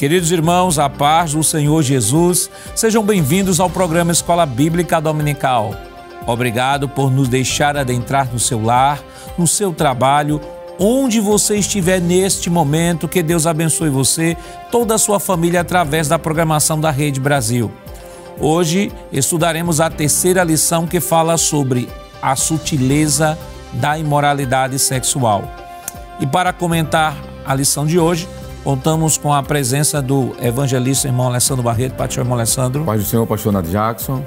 Queridos irmãos, a paz do Senhor Jesus, sejam bem-vindos ao programa Escola Bíblica Dominical. Obrigado por nos deixar adentrar no seu lar, no seu trabalho, onde você estiver neste momento. Que Deus abençoe você, toda a sua família, através da programação da Rede Brasil. Hoje estudaremos a terceira lição, que fala sobre a sutileza da imoralidade sexual. E para comentar a lição de hoje, contamos com a presença do evangelista irmão Alessandro Barreto. Paz do Senhor, irmão Alessandro. Paz do Senhor, pastor Nath Jackson.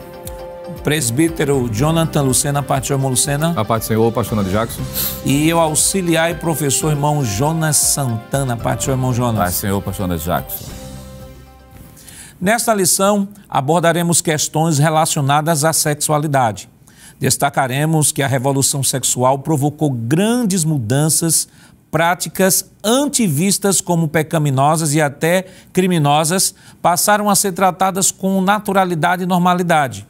Presbítero Jonathan Lucena. Paz do Senhor, irmão Lucena. A paz do Senhor, pastor Nath Jackson. E eu, auxiliar e professor irmão Jonas Santana. Paz do Senhor, irmão Jonas. Paz do Senhor, pastor Nath Jackson. Nesta lição, abordaremos questões relacionadas à sexualidade. Destacaremos que a revolução sexual provocou grandes mudanças, práticas antivistas como pecaminosas e até criminosas passaram a ser tratadas com naturalidade e normalidade.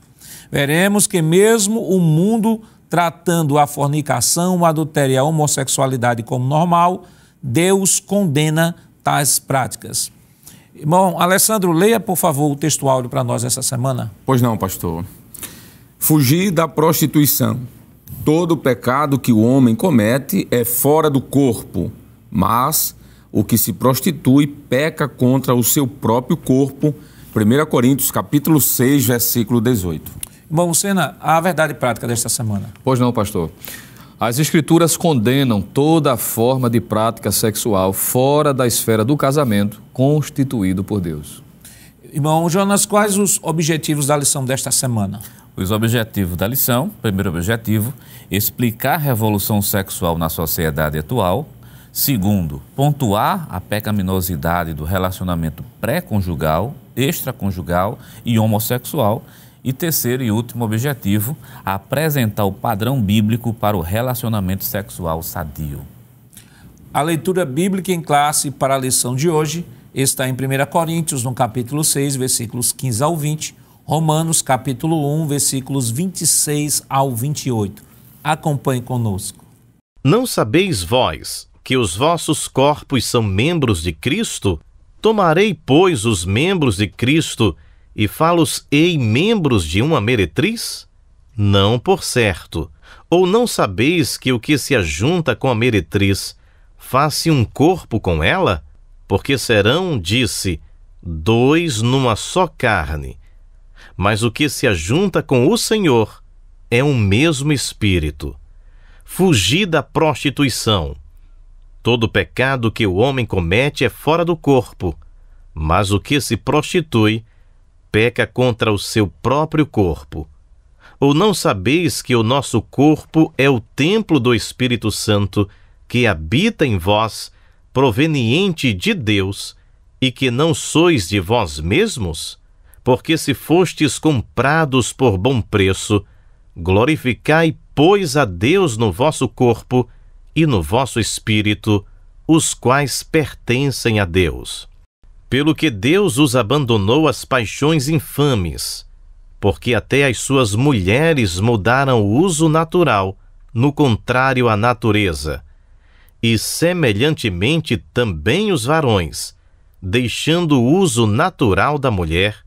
Veremos que mesmo o mundo tratando a fornicação, o adultério e a homossexualidade como normal, Deus condena tais práticas. Irmão Alessandro, leia por favor o texto áudio para nós essa semana. Pois não, pastor. Fugir da prostituição. Todo pecado que o homem comete é fora do corpo, mas o que se prostitui peca contra o seu próprio corpo. 1 Coríntios, capítulo 6, versículo 18. Irmão Lucena, a verdade prática desta semana. Pois não, pastor. As Escrituras condenam toda forma de prática sexual fora da esfera do casamento constituído por Deus. Irmão Jonas, quais os objetivos da lição desta semana? Os objetivos da lição: primeiro objetivo, explicar a revolução sexual na sociedade atual. Segundo, pontuar a pecaminosidade do relacionamento pré-conjugal, extraconjugal e homossexual. E terceiro e último objetivo, apresentar o padrão bíblico para o relacionamento sexual sadio. A leitura bíblica em classe para a lição de hoje está em 1 Coríntios, no capítulo 6, versículos 15 ao 20, Romanos, capítulo 1, versículos 26 ao 28. Acompanhe conosco. Não sabeis vós que os vossos corpos são membros de Cristo? Tomarei, pois, os membros de Cristo e fá-los-ei membros de uma meretriz? Não, por certo. Ou não sabeis que o que se ajunta com a meretriz faz-se um corpo com ela? Porque serão, disse, dois numa só carne. Mas o que se ajunta com o Senhor é um mesmo espírito. Fugi da prostituição. Todo pecado que o homem comete é fora do corpo, mas o que se prostitui peca contra o seu próprio corpo. Ou não sabeis que o nosso corpo é o templo do Espírito Santo que habita em vós, proveniente de Deus, e que não sois de vós mesmos? Porque se fostes comprados por bom preço, glorificai, pois, a Deus no vosso corpo e no vosso espírito, os quais pertencem a Deus. Pelo que Deus os abandonou às paixões infames, porque até as suas mulheres mudaram o uso natural, no contrário à natureza. E semelhantemente também os varões, deixando o uso natural da mulher,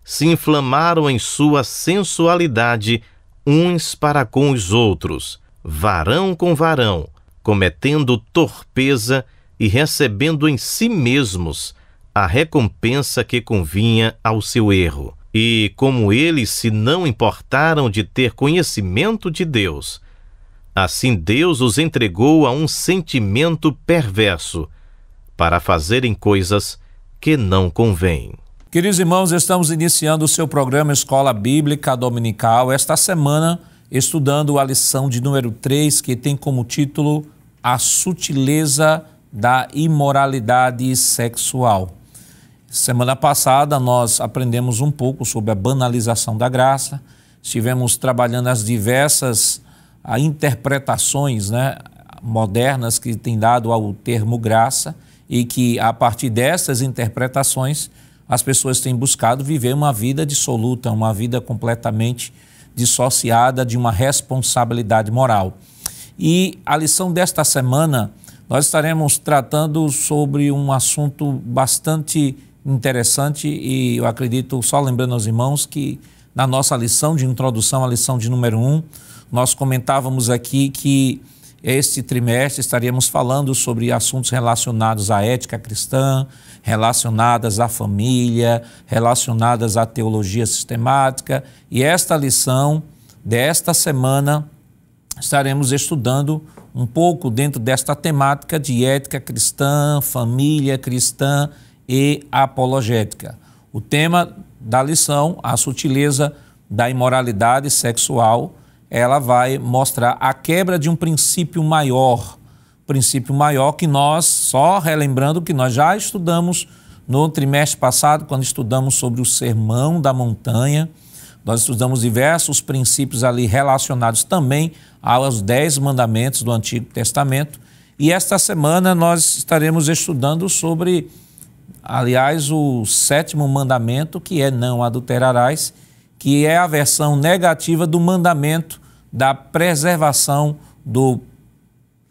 se inflamaram em sua sensualidade uns para com os outros, varão com varão, cometendo torpeza e recebendo em si mesmos a recompensa que convinha ao seu erro. E como eles se não importaram de ter conhecimento de Deus, assim Deus os entregou a um sentimento perverso, para fazerem coisas que não convêm. Queridos irmãos, estamos iniciando o seu programa Escola Bíblica Dominical, esta semana estudando a lição de número 3, que tem como título A Sutileza da Imoralidade Sexual. Semana passada nós aprendemos um pouco sobre a banalização da graça, estivemos trabalhando as diversas interpretações modernas que têm dado ao termo graça e que a partir dessas interpretações as pessoas têm buscado viver uma vida dissoluta, uma vida completamente dissociada de uma responsabilidade moral. E a lição desta semana nós estaremos tratando sobre um assunto bastante interessante e eu acredito, só lembrando aos irmãos, que na nossa lição de introdução, a lição de número 1, nós comentávamos aqui que este trimestre estaríamos falando sobre assuntos relacionados à ética cristã, relacionadas à família, relacionadas à teologia sistemática. E esta lição desta semana estaremos estudando um pouco dentro desta temática de ética cristã, família cristã e apologética. O tema da lição, a sutileza da imoralidade sexual, ela vai mostrar a quebra de um princípio maior que nós, só relembrando que nós já estudamos no trimestre passado, quando estudamos sobre o Sermão da Montanha. Nós estudamos diversos princípios ali relacionados também aos 10 mandamentos do Antigo Testamento. E esta semana nós estaremos estudando sobre, aliás, o 7º mandamento, que é não adulterarás, que é a versão negativa do mandamento da preservação do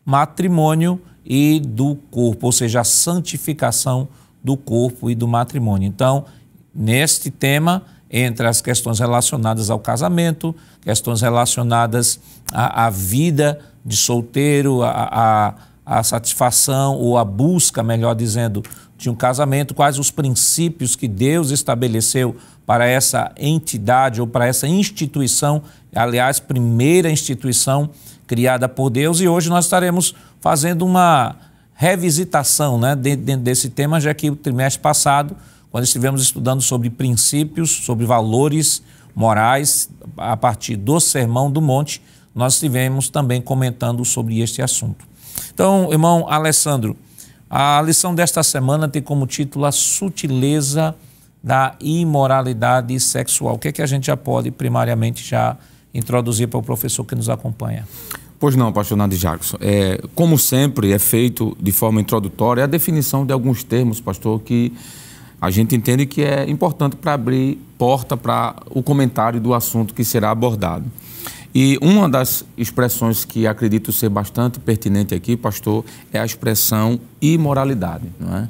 matrimônio e do corpo, ou seja, a santificação do corpo e do matrimônio. Então, neste tema, entre as questões relacionadas ao casamento, questões relacionadas à vida de solteiro, à satisfação ou à busca, melhor dizendo, de um casamento, quais os princípios que Deus estabeleceu para essa entidade ou para essa instituição, aliás, primeira instituição criada por Deus. E hoje nós estaremos fazendo uma revisitação, né, dentro desse tema, já que o trimestre passado, quando estivemos estudando sobre princípios, sobre valores morais, a partir do Sermão do Monte, nós estivemos também comentando sobre este assunto. Então, irmão Alessandro, a lição desta semana tem como título a sutileza da imoralidade sexual. O que é que a gente já pode, primariamente, já introduzir para o professor que nos acompanha? Pois não, pastor Nadi Jackson. Como sempre, é feito de forma introdutória a definição de alguns termos, pastor, que a gente entende que é importante para abrir porta para o comentário do assunto que será abordado. E uma das expressões que acredito ser bastante pertinente aqui, pastor, é a expressão imoralidade, não é?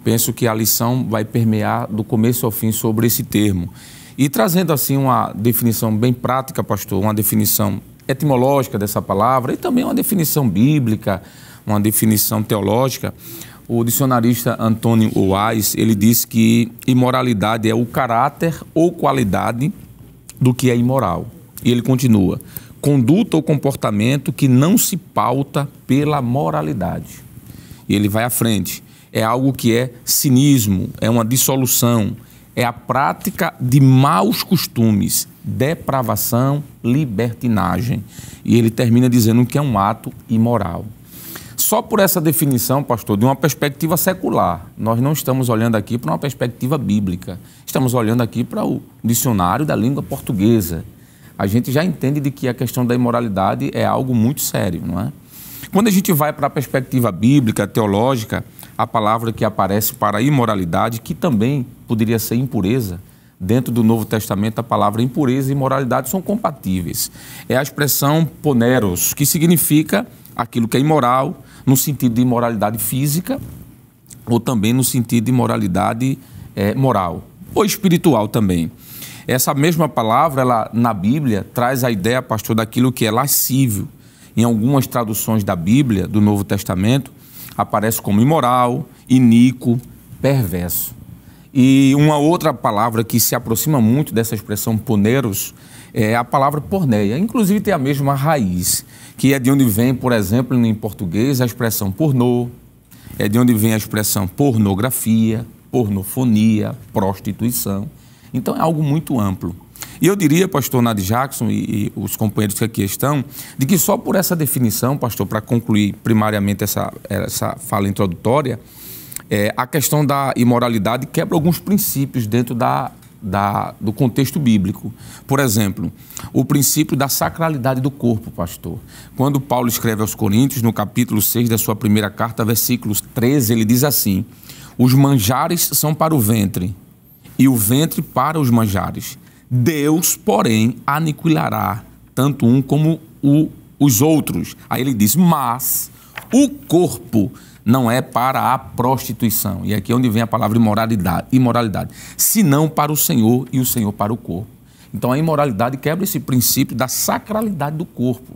Penso que a lição vai permear do começo ao fim sobre esse termo. E trazendo assim uma definição bem prática, pastor, uma definição etimológica dessa palavra e também uma definição bíblica, uma definição teológica, o dicionarista Antônio Wise, ele diz que imoralidade é o caráter ou qualidade do que é imoral. E ele continua, conduta ou comportamento que não se pauta pela moralidade. E ele vai à frente, é algo que é cinismo, é uma dissolução, é a prática de maus costumes, depravação, libertinagem. E ele termina dizendo que é um ato imoral. Só por essa definição, pastor, de uma perspectiva secular, nós não estamos olhando aqui para uma perspectiva bíblica, estamos olhando aqui para o dicionário da língua portuguesa. A gente já entende de que a questão da imoralidade é algo muito sério, não é? Quando a gente vai para a perspectiva bíblica, teológica, a palavra que aparece para imoralidade, que também poderia ser impureza, dentro do Novo Testamento a palavra impureza e imoralidade são compatíveis. É a expressão poneros, que significa aquilo que é imoral, no sentido de imoralidade física, ou também no sentido de imoralidade moral, ou espiritual também. Essa mesma palavra, ela, na Bíblia, traz a ideia, pastor, daquilo que é lascívio. Em algumas traduções da Bíblia, do Novo Testamento, aparece como imoral, iníquo, perverso. E uma outra palavra que se aproxima muito dessa expressão poneros é a palavra porneia. Inclusive tem a mesma raiz, que é de onde vem, por exemplo, em português, a expressão pornô, é de onde vem a expressão pornografia, pornofonia, prostituição. Então é algo muito amplo. E eu diria, pastor Nadi Jackson e os companheiros que aqui estão, de que só por essa definição, pastor, para concluir primariamente essa fala introdutória, a questão da imoralidade quebra alguns princípios dentro do contexto bíblico. Por exemplo, o princípio da sacralidade do corpo, pastor. Quando Paulo escreve aos Coríntios, no capítulo 6 da sua primeira carta, versículos 13, ele diz assim: os manjares são para o ventre, e o ventre para os manjares. Deus, porém, aniquilará tanto um como os outros. Aí ele diz, mas o corpo não é para a prostituição, e aqui é onde vem a palavra imoralidade, senão para o Senhor e o Senhor para o corpo. Então a imoralidade quebra esse princípio da sacralidade do corpo.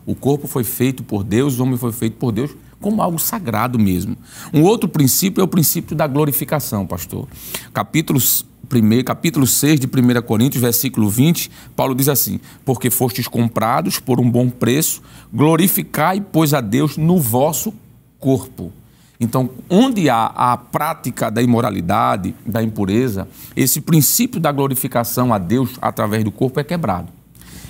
O corpo foi feito por Deus, o homem foi feito por Deus como algo sagrado mesmo. Um outro princípio é o princípio da glorificação, pastor. Capítulo 6 de 1 Coríntios, versículo 20, Paulo diz assim: porque fostes comprados por um bom preço, glorificai, pois, a Deus no vosso corpo. Então, onde há a prática da imoralidade, da impureza, esse princípio da glorificação a Deus através do corpo é quebrado.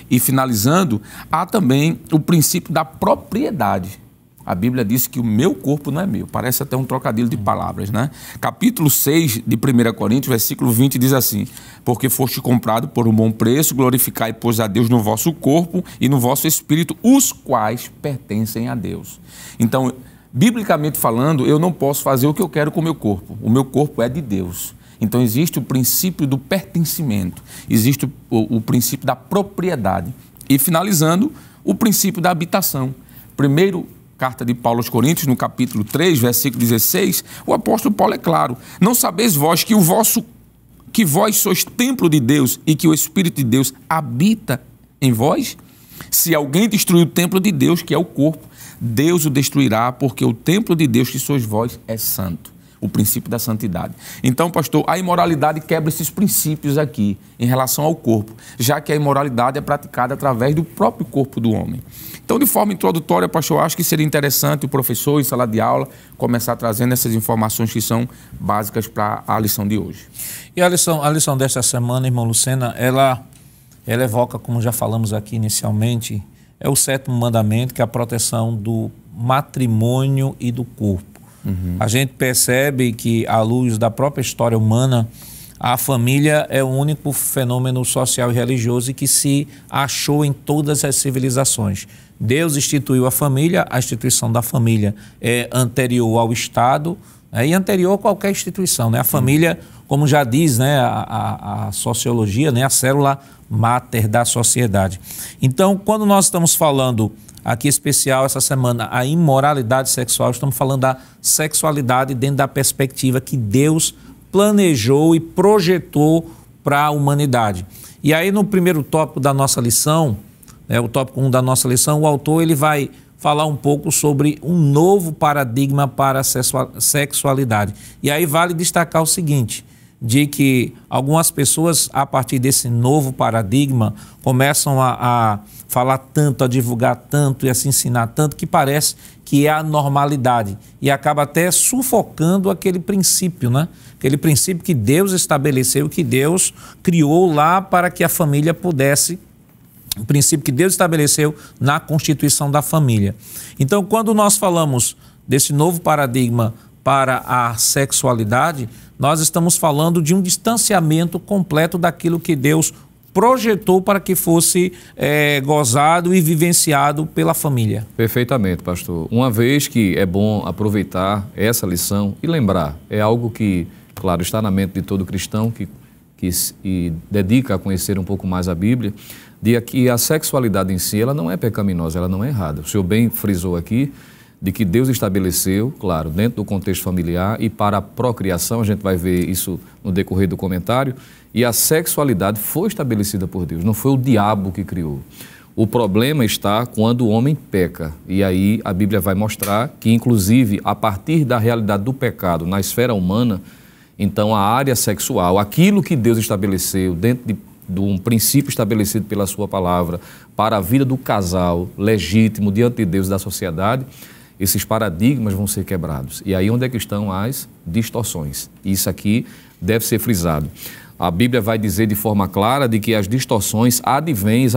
E finalizando, há também o princípio da propriedade. A Bíblia diz que o meu corpo não é meu. Parece até um trocadilho de palavras, né? Capítulo 6 de 1 Coríntios, versículo 20, diz assim: porque foste comprado por um bom preço, glorificai, pois, a Deus no vosso corpo e no vosso espírito, os quais pertencem a Deus. Então, biblicamente falando, eu não posso fazer o que eu quero com o meu corpo. O meu corpo é de Deus. Então existe o princípio do pertencimento, existe o princípio da propriedade. E finalizando, o princípio da habitação. Primeiro carta de Paulo aos Coríntios, no capítulo 3, versículo 16, o apóstolo Paulo é claro: não sabeis vós que vós sois templo de Deus e que o Espírito de Deus habita em vós? Se alguém destruir o templo de Deus, que é o corpo, Deus o destruirá, porque o templo de Deus que sois vós é santo. O princípio da santidade. Então, pastor, a imoralidade quebra esses princípios aqui em relação ao corpo, já que a imoralidade é praticada através do próprio corpo do homem. Então, de forma introdutória, pastor, eu acho que seria interessante o professor, em sala de aula, começar trazendo essas informações que são básicas para a lição de hoje. E a lição desta semana, irmão Lucena, ela evoca, como já falamos aqui inicialmente, é o 7º mandamento, que é a proteção do matrimônio e do corpo. A gente percebe que, à luz da própria história humana, a família é o único fenômeno social e religioso que se achou em todas as civilizações. Deus instituiu a família, a instituição da família é anterior ao Estado, e anterior a qualquer instituição, né? A família, como já diz, né, a sociologia, né, a célula máter da sociedade. Então, quando nós estamos falando aqui especial essa semana, a imoralidade sexual, estamos falando da sexualidade dentro da perspectiva que Deus planejou e projetou para a humanidade. E aí, no primeiro tópico da nossa lição, o tópico 1 da nossa lição, o autor ele vai falar um pouco sobre um novo paradigma para a sexualidade. E aí vale destacar o seguinte, de que algumas pessoas, a partir desse novo paradigma, começam a falar tanto, a divulgar tanto e a se ensinar tanto, que parece que é a normalidade e acaba até sufocando aquele princípio, né? Aquele princípio que Deus estabeleceu, que Deus criou lá para que a família pudesse, o princípio que Deus estabeleceu na constituição da família. Então, quando nós falamos desse novo paradigma para a sexualidade, nós estamos falando de um distanciamento completo daquilo que Deus projetou para que fosse gozado e vivenciado pela família. Perfeitamente, pastor. Uma vez que é bom aproveitar essa lição e lembrar, é algo que, claro, está na mente de todo cristão que se dedica a conhecer um pouco mais a Bíblia, de que a sexualidade em si, ela não é pecaminosa, ela não é errada. O senhor bem frisou aqui de que Deus estabeleceu, claro, dentro do contexto familiar e para a procriação, a gente vai ver isso no decorrer do comentário, e a sexualidade foi estabelecida por Deus, não foi o diabo que criou. O problema está quando o homem peca, e aí a Bíblia vai mostrar que, inclusive, a partir da realidade do pecado na esfera humana, então a área sexual, aquilo que Deus estabeleceu dentro de um princípio estabelecido pela sua palavra para a vida do casal legítimo diante de Deus e da sociedade, esses paradigmas vão ser quebrados. E aí onde é que estão as distorções? Isso aqui deve ser frisado. A Bíblia vai dizer de forma clara de que as distorções advêm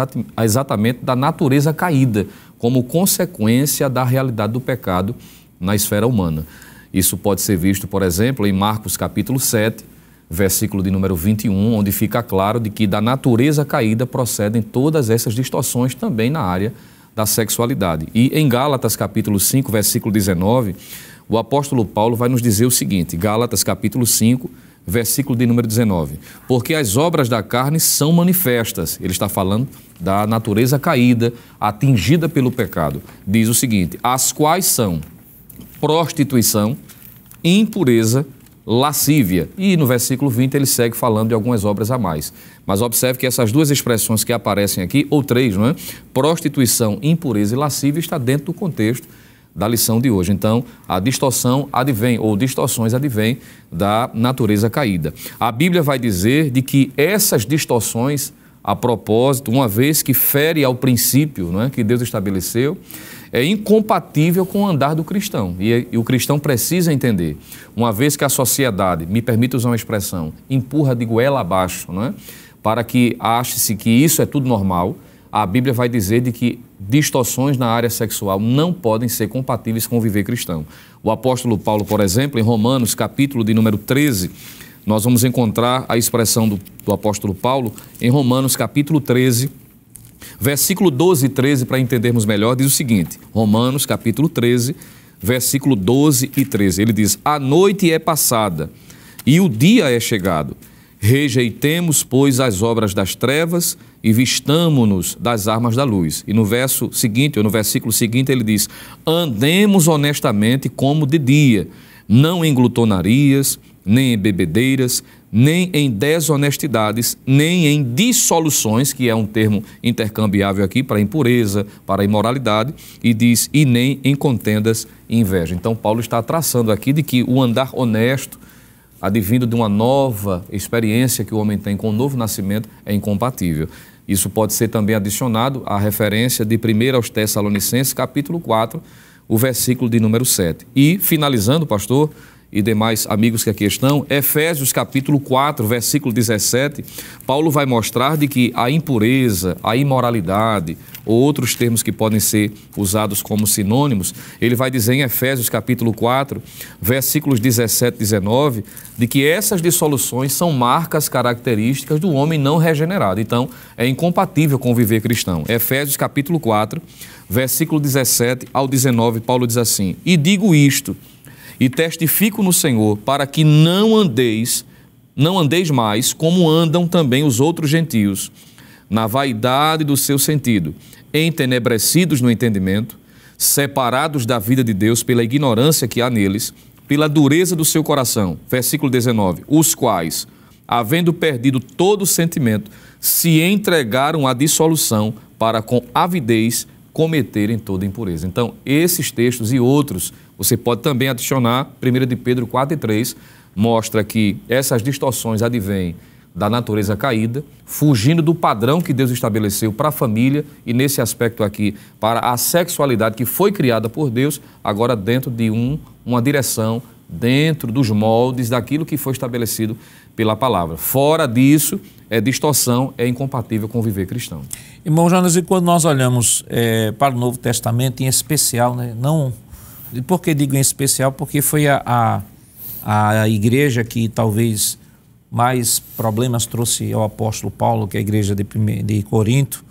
exatamente da natureza caída, como consequência da realidade do pecado na esfera humana. Isso pode ser visto, por exemplo, em Marcos capítulo 7, versículo de número 21, onde fica claro de que da natureza caída procedem todas essas distorções também na área da sexualidade. E em Gálatas capítulo 5, versículo 19, o apóstolo Paulo vai nos dizer o seguinte, Gálatas capítulo 5, versículo de número 19, porque as obras da carne são manifestas, ele está falando da natureza caída, atingida pelo pecado, diz o seguinte, as quais são prostituição, impureza, lascívia. E no versículo 20 ele segue falando de algumas obras a mais. Mas observe que essas duas expressões que aparecem aqui, ou três, não é? Prostituição, impureza e lascívia, está dentro do contexto da lição de hoje. Então, a distorção advém, ou distorções advêm da natureza caída. A Bíblia vai dizer de que essas distorções, a propósito, uma vez que fere ao princípio, não é, que Deus estabeleceu, é incompatível com o andar do cristão. E o cristão precisa entender, uma vez que a sociedade, me permite usar uma expressão, empurra de goela abaixo, não é, para que ache-se que isso é tudo normal, a Bíblia vai dizer de que distorções na área sexual não podem ser compatíveis com o viver cristão. O apóstolo Paulo, por exemplo, em Romanos, capítulo de número 13, nós vamos encontrar a expressão do apóstolo Paulo em Romanos, capítulo 13, versículo 12 e 13, para entendermos melhor, diz o seguinte, Romanos, capítulo 13, versículo 12 e 13, ele diz, a noite é passada e o dia é chegado. Rejeitemos, pois, as obras das trevas e vistamo-nos das armas da luz. E no verso seguinte, ou no versículo seguinte, ele diz, andemos honestamente como de dia, não em glutonarias, nem em bebedeiras, nem em desonestidades, nem em dissoluções, que é um termo intercambiável aqui para impureza, para imoralidade, e diz, e nem em contendas e inveja. Então, Paulo está traçando aqui de que o andar honesto, advindo de uma nova experiência que o homem tem com o novo nascimento, é incompatível. Isso pode ser também adicionado à referência de 1 aos Tessalonicenses, capítulo 4, o versículo de número 7. E, finalizando, pastor, e demais amigos que aqui estão, Efésios capítulo 4, versículo 17, Paulo vai mostrar de que a impureza, a imoralidade, ou outros termos que podem ser usados como sinônimos, ele vai dizer em Efésios capítulo 4, versículos 17 e 19, de que essas dissoluções são marcas características do homem não regenerado. Então, é incompatível com o viver cristão. Efésios capítulo 4, versículo 17 ao 19, Paulo diz assim, e digo isto, e testifico no Senhor, para que não andeis mais como andam também os outros gentios, na vaidade do seu sentido, entenebrecidos no entendimento, separados da vida de Deus pela ignorância que há neles, pela dureza do seu coração. Versículo 19, os quais, havendo perdido todo o sentimento, se entregaram à dissolução para com avidez cometerem toda impureza. Então, esses textos e outros, você pode também adicionar, 1 de Pedro 4 e 3, mostra que essas distorções advêm da natureza caída, fugindo do padrão que Deus estabeleceu para a família e, nesse aspecto aqui, para a sexualidade que foi criada por Deus, agora dentro de uma direção, dentro dos moldes daquilo que foi estabelecido pela palavra. Fora disso, é distorção, é incompatível com o viver cristão. Irmão Jonas, e quando nós olhamos para o Novo Testamento, em especial, né, não... Por que digo em especial? Porque foi a igreja que talvez mais problemas trouxe ao apóstolo Paulo, que é a igreja de Corinto.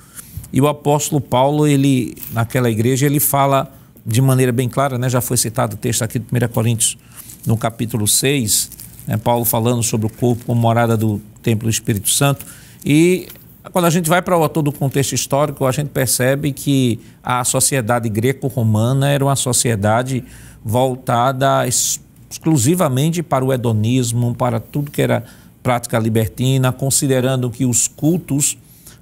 E o apóstolo Paulo, ele, naquela igreja, ele fala de maneira bem clara, né? Já foi citado o texto aqui de 1 Coríntios, no capítulo 6, né? Paulo falando sobre o corpo como morada do templo do Espírito Santo. E quando a gente vai para todo o contexto histórico, a gente percebe que a sociedade greco-romana era uma sociedade voltada exclusivamente para o hedonismo, para tudo que era prática libertina, considerando que os cultos,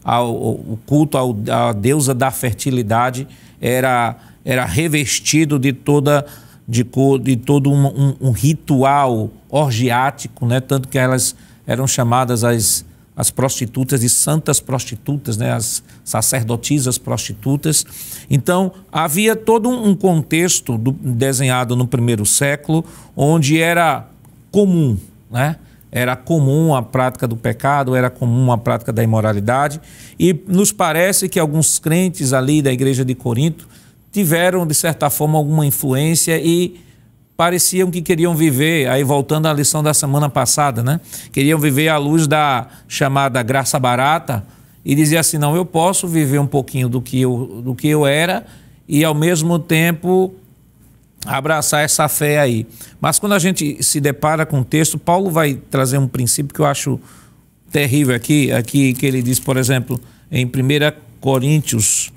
o culto à deusa da fertilidade era revestido de todo um ritual orgiático, né? Tanto que elas eram chamadas as prostitutas de santas prostitutas, né? As sacerdotisas prostitutas. Então, havia todo um contexto desenhado no primeiro século, onde era comum, né? Era comum a prática do pecado, era comum a prática da imoralidade, e nos parece que alguns crentes ali da igreja de Corinto tiveram, de certa forma, alguma influência e pareciam que queriam viver, aí voltando à lição da semana passada, né? Queriam viver à luz da chamada graça barata e dizer assim, não, eu posso viver um pouquinho do que eu era e ao mesmo tempo abraçar essa fé aí. Mas quando a gente se depara com o texto, Paulo vai trazer um princípio que eu acho terrível aqui que ele diz, por exemplo, em 1 Coríntios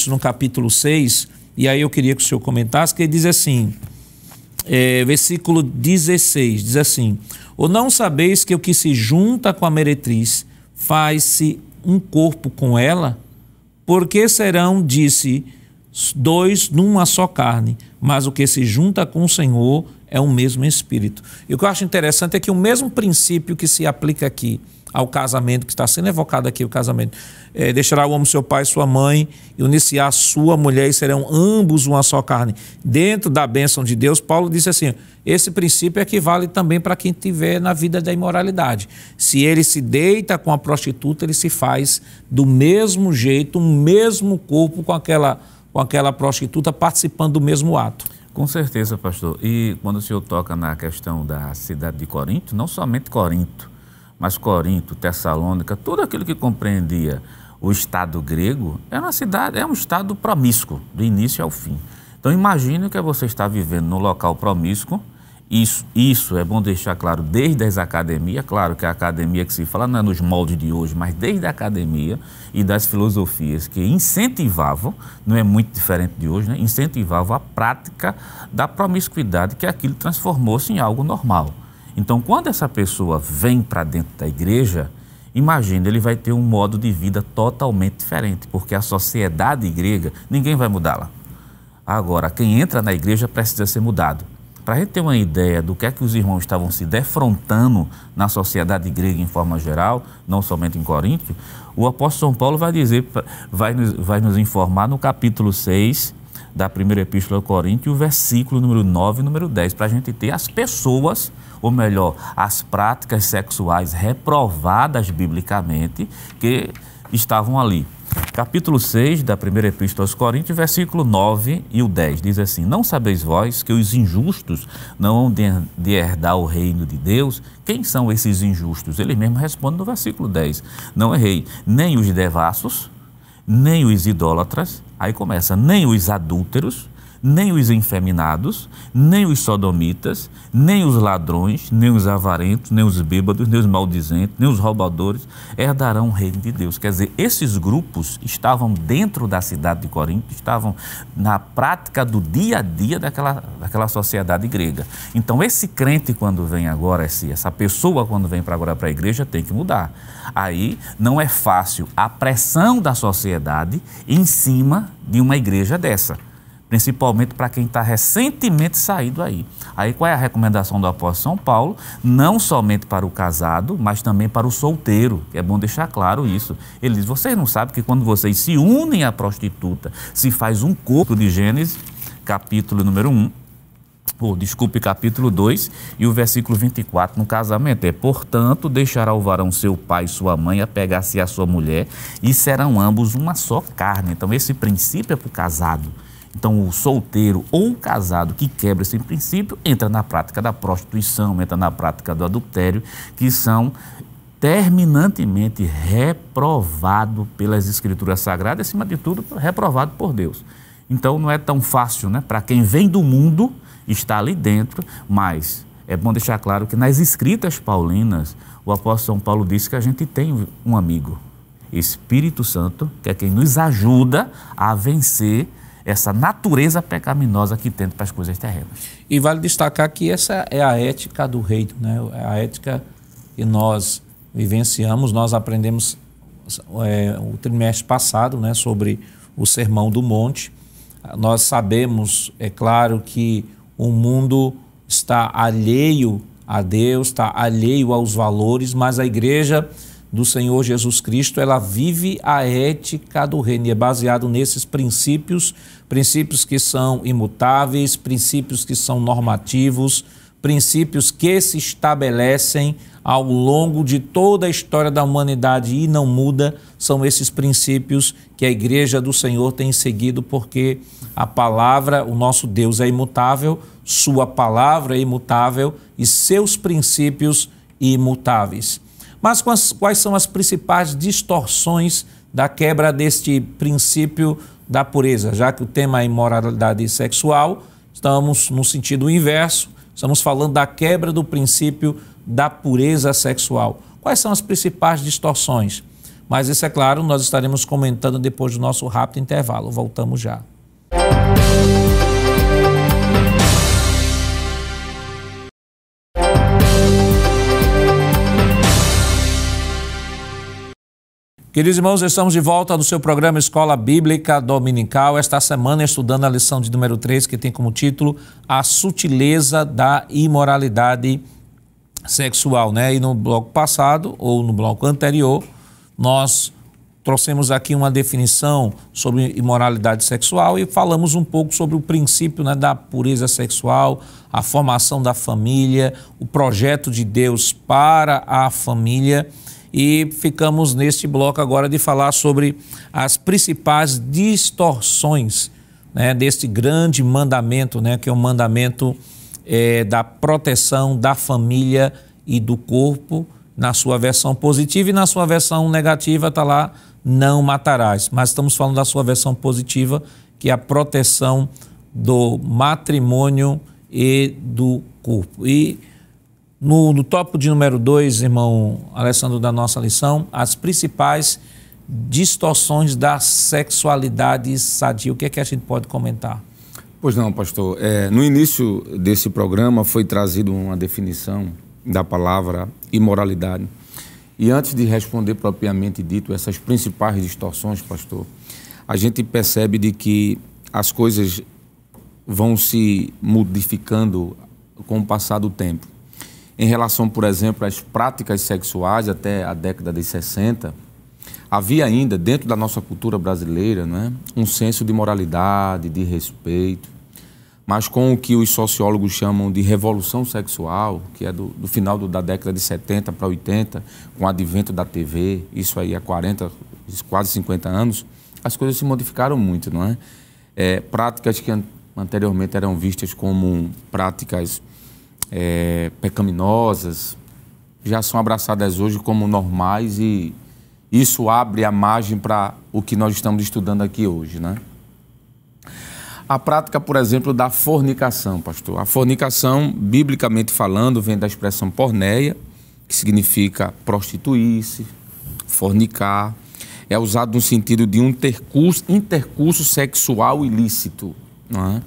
no capítulo 6, e aí eu queria que o senhor comentasse, que ele diz assim, versículo 16, diz assim: ou não sabeis que o que se junta com a meretriz faz-se um corpo com ela? Porque serão, disse, dois numa só carne, mas o que se junta com o Senhor é o mesmo Espírito. E o que eu acho interessante é que o mesmo princípio que se aplica aqui ao casamento, que está sendo evocado aqui, o casamento, deixará o homem seu pai e sua mãe, e unir-se-á a sua mulher, e serão ambos uma só carne. Dentro da bênção de Deus, Paulo disse assim, esse princípio equivale também para quem estiver na vida da imoralidade. Se ele se deita com a prostituta, ele se faz do mesmo jeito, um mesmo corpo com aquela prostituta, participando do mesmo ato. Com certeza, pastor. E quando o senhor toca na questão da cidade de Corinto, não somente Corinto, mas Corinto, Tessalônica, tudo aquilo que compreendia o Estado grego, é um Estado promíscuo, do início ao fim. Então imagine que você está vivendo num local promíscuo. Isso é bom deixar claro desde as academias, claro que a academia que se fala não é nos moldes de hoje, mas desde a academia e das filosofias que incentivavam, não é muito diferente de hoje, né? Incentivavam a prática da promiscuidade, que aquilo transformou-se em algo normal. Então, quando essa pessoa vem para dentro da igreja, imagina, ele vai ter um modo de vida totalmente diferente, porque a sociedade grega, ninguém vai mudá-la. Agora, quem entra na igreja precisa ser mudado. Para a gente ter uma ideia do que é que os irmãos estavam se defrontando na sociedade grega em forma geral, não somente em Corinto, o apóstolo São Paulo vai dizer, vai nos informar no capítulo 6 da primeira epístola a Coríntios, o versículo número 9 e número 10, para a gente ter as pessoas, ou melhor, as práticas sexuais reprovadas biblicamente que estavam ali. Capítulo 6 da primeira epístola aos Coríntios, versículo 9 e o 10, diz assim: não sabeis vós que os injustos não hão de herdar o reino de Deus? Quem são esses injustos? Ele mesmo responde no versículo 10, não errei, nem os devassos, nem os idólatras, aí começa, nem os adúlteros, nem os infeminados, nem os sodomitas, nem os ladrões, nem os avarentos, nem os bêbados, nem os maldizentes, nem os roubadores herdarão o reino de Deus. Quer dizer, esses grupos estavam dentro da cidade de Corinto, estavam na prática do dia a dia daquela sociedade grega. Então, esse crente, quando vem agora, essa pessoa, quando vem agora para a igreja, tem que mudar. Aí não é fácil a pressão da sociedade em cima de uma igreja dessa, principalmente para quem está recentemente saído aí. Aí qual é a recomendação do apóstolo São Paulo? Não somente para o casado, mas também para o solteiro, que é bom deixar claro isso. Ele diz, vocês não sabem que quando vocês se unem à prostituta, se faz um corpo, de Gênesis, capítulo número 1, capítulo 2 e o versículo 24 no casamento. Portanto, deixará o varão seu pai e sua mãe, apegar-se à sua mulher, e serão ambos uma só carne. Então, esse princípio é para o casado. Então, o solteiro ou o casado que quebra esse princípio entra na prática da prostituição, entra na prática do adultério, que são terminantemente reprovados pelas Escrituras Sagradas, acima de tudo, reprovado por Deus. Então, não é tão fácil, né? Para quem vem do mundo, está ali dentro, mas é bom deixar claro que nas escritas paulinas, o apóstolo São Paulo disse que a gente tem um amigo, Espírito Santo, que é quem nos ajuda a vencer essa natureza pecaminosa que tende para as coisas terrenas. E vale destacar que essa é a ética do reino, né? É a ética que nós vivenciamos, nós aprendemos o trimestre passado, né, sobre o Sermão do Monte. Nós sabemos, é claro, que o mundo está alheio a Deus, está alheio aos valores, mas a igreja do Senhor Jesus Cristo, ela vive a ética do reino e é baseado nesses princípios que são imutáveis, princípios que são normativos, princípios que se estabelecem ao longo de toda a história da humanidade e não muda. São esses princípios que a igreja do Senhor tem seguido, porque a palavra, o nosso Deus é imutável, sua palavra é imutável e seus princípios imutáveis. Mas quais são as principais distorções da quebra deste princípio da pureza? Já que o tema é imoralidade sexual, estamos no sentido inverso, estamos falando da quebra do princípio da pureza sexual. Quais são as principais distorções? Mas isso, é claro, nós estaremos comentando depois do nosso rápido intervalo. Voltamos já. Queridos irmãos, estamos de volta no seu programa Escola Bíblica Dominical. Esta semana estudando a lição de número 3, que tem como título A Sutileza da Imoralidade Sexual, né? E no bloco passado, ou no bloco anterior, nós trouxemos aqui uma definição sobre imoralidade sexual e falamos um pouco sobre o princípio, né, da pureza sexual, a formação da família, o projeto de Deus para a família. E ficamos neste bloco agora de falar sobre as principais distorções, né, deste grande mandamento, né, que é o mandamento da proteção da família e do corpo, na sua versão positiva, e na sua versão negativa está lá, não matarás. Mas estamos falando da sua versão positiva, que é a proteção do matrimônio e do corpo. E no tópico de número 2, irmão Alessandro, da nossa lição, as principais distorções da sexualidade sadia. O que é que a gente pode comentar? Pois não, pastor. No início desse programa foi trazido uma definição da palavra imoralidade. E antes de responder propriamente dito essas principais distorções, pastor, a gente percebe de que as coisas vão se modificando com o passar do tempo. Em relação, por exemplo, às práticas sexuais, até a década de 60, havia ainda, dentro da nossa cultura brasileira, né, um senso de moralidade, de respeito, mas com o que os sociólogos chamam de revolução sexual, que é do final da década de 70 para 80, com o advento da TV, isso aí há 40, quase 50 anos, as coisas se modificaram muito, não é? Práticas que anteriormente eram vistas como práticas pecaminosas, já são abraçadas hoje como normais, e isso abre a margem para o que nós estamos estudando aqui hoje, né? A prática, por exemplo, da fornicação, pastor. A fornicação, biblicamente falando, vem da expressão porneia, que significa prostituir-se, fornicar. É usado no sentido de um intercurso sexual ilícito, não é?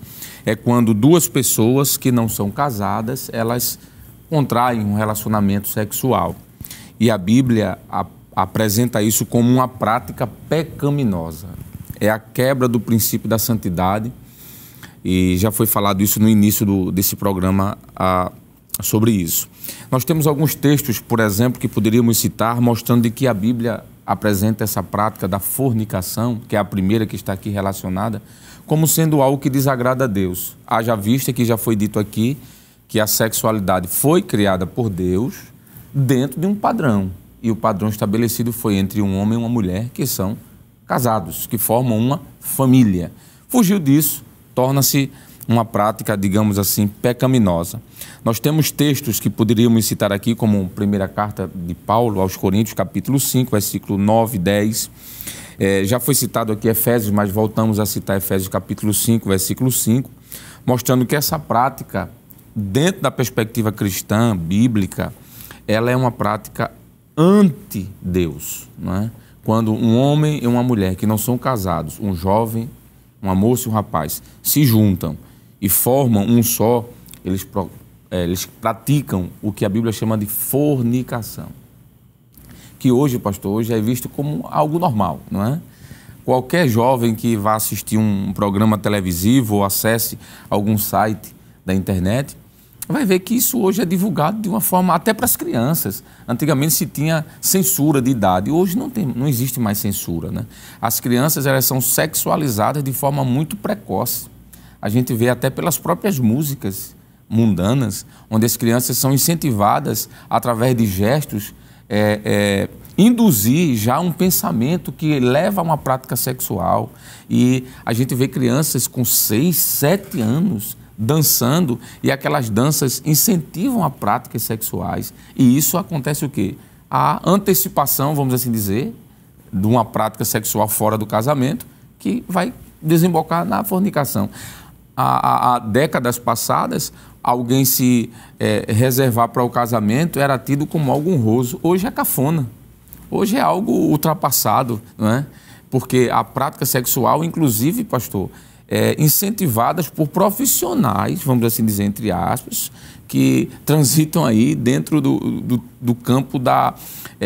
É quando duas pessoas que não são casadas, elas contraem um relacionamento sexual. E a Bíblia apresenta isso como uma prática pecaminosa. É a quebra do princípio da santidade. E já foi falado isso no início desse programa sobre isso. Nós temos alguns textos, por exemplo, que poderíamos citar, mostrando de que a Bíblia apresenta essa prática da fornicação, que é a primeira que está aqui relacionada, como sendo algo que desagrada a Deus. Haja vista que já foi dito aqui que a sexualidade foi criada por Deus dentro de um padrão. E o padrão estabelecido foi entre um homem e uma mulher que são casados, que formam uma família. Fugiu disso, torna-se uma prática, digamos assim, pecaminosa. Nós temos textos que poderíamos citar aqui, como a primeira carta de Paulo aos Coríntios, capítulo 5, versículo 9 e 10. Já foi citado aqui Efésios, mas voltamos a citar Efésios capítulo 5, versículo 5, mostrando que essa prática, dentro da perspectiva cristã, bíblica, ela é uma prática anti-Deus, não é? Quando um homem e uma mulher que não são casados, um jovem, uma moça e um rapaz, se juntam e formam um só, eles praticam o que a Bíblia chama de fornicação. Que hoje, pastor, hoje é visto como algo normal, não é? Qualquer jovem que vá assistir um programa televisivo ou acesse algum site da internet, vai ver que isso hoje é divulgado de uma forma até para as crianças. Antigamente se tinha censura de idade, hoje não existe mais censura, né? As crianças, elas são sexualizadas de forma muito precoce. A gente vê até pelas próprias músicas mundanas, onde as crianças são incentivadas através de gestos, induzir já um pensamento que leva a uma prática sexual. E a gente vê crianças com 6, 7 anos dançando, e aquelas danças incentivam a práticas sexuais. E isso acontece o quê? A antecipação, vamos assim dizer, de uma prática sexual fora do casamento, que vai desembocar na fornicação. Há décadas passadas, alguém se reservar para o casamento era tido como algo honroso. Hoje é cafona. Hoje é algo ultrapassado, não é? Porque a prática sexual, inclusive, pastor, incentivadas por profissionais, vamos assim dizer, entre aspas, que transitam aí dentro do campo da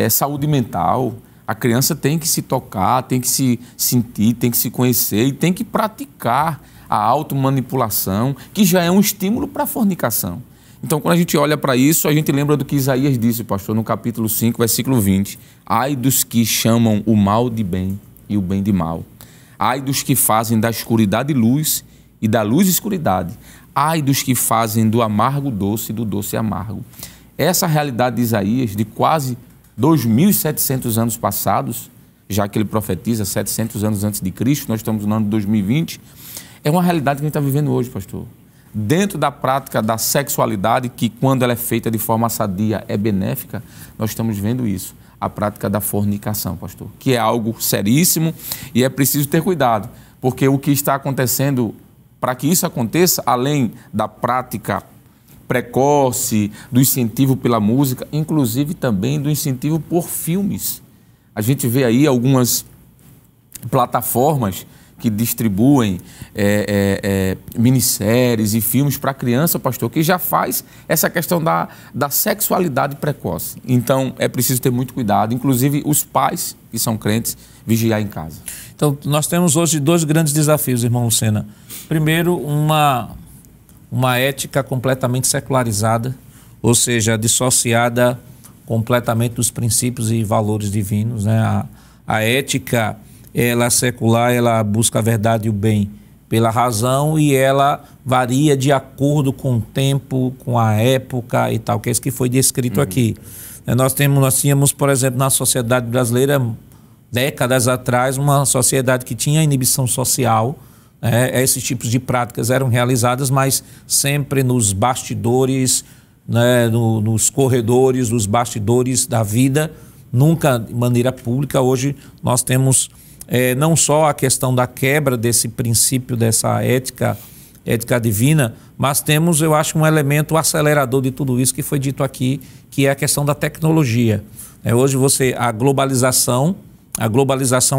saúde mental. A criança tem que se tocar, tem que se sentir, tem que se conhecer e tem que praticar a automanipulação, que já é um estímulo para a fornicação. Então, quando a gente olha para isso, a gente lembra do que Isaías disse, pastor, no capítulo 5, versículo 20. Ai dos que chamam o mal de bem e o bem de mal. Ai dos que fazem da escuridade luz e da luz escuridade. Ai dos que fazem do amargo doce e do doce amargo. Essa realidade de Isaías, de quase 2.700 anos passados, já que ele profetiza 700 anos antes de Cristo, nós estamos no ano de 2020, é uma realidade que a gente está vivendo hoje, pastor. Dentro da prática da sexualidade, que quando ela é feita de forma sadia é benéfica, nós estamos vendo isso, a prática da fornicação, pastor, que é algo seríssimo e é preciso ter cuidado, porque o que está acontecendo, para que isso aconteça, além da prática precoce, do incentivo pela música, inclusive também do incentivo por filmes. A gente vê aí algumas plataformas que distribuem minisséries e filmes para criança, pastor, que já faz essa questão da sexualidade precoce. Então, é preciso ter muito cuidado, inclusive os pais que são crentes, vigiar em casa. Então, nós temos hoje 2 grandes desafios, irmão Lucena. Primeiro, uma ética completamente secularizada, ou seja, dissociada completamente dos princípios e valores divinos, né? A ética, ela é secular, ela busca a verdade e o bem pela razão e ela varia de acordo com o tempo, com a época e tal, que é isso que foi descrito aqui. Nós tínhamos, por exemplo, na sociedade brasileira, décadas atrás, uma sociedade que tinha inibição social. Esses tipos de práticas eram realizadas, mas sempre nos bastidores, né, nos corredores, nos bastidores da vida, nunca de maneira pública. Hoje nós temos não só a questão da quebra desse princípio, dessa ética divina, mas temos, eu acho, um elemento acelerador de tudo isso que foi dito aqui, que é a questão da tecnologia. Hoje a globalização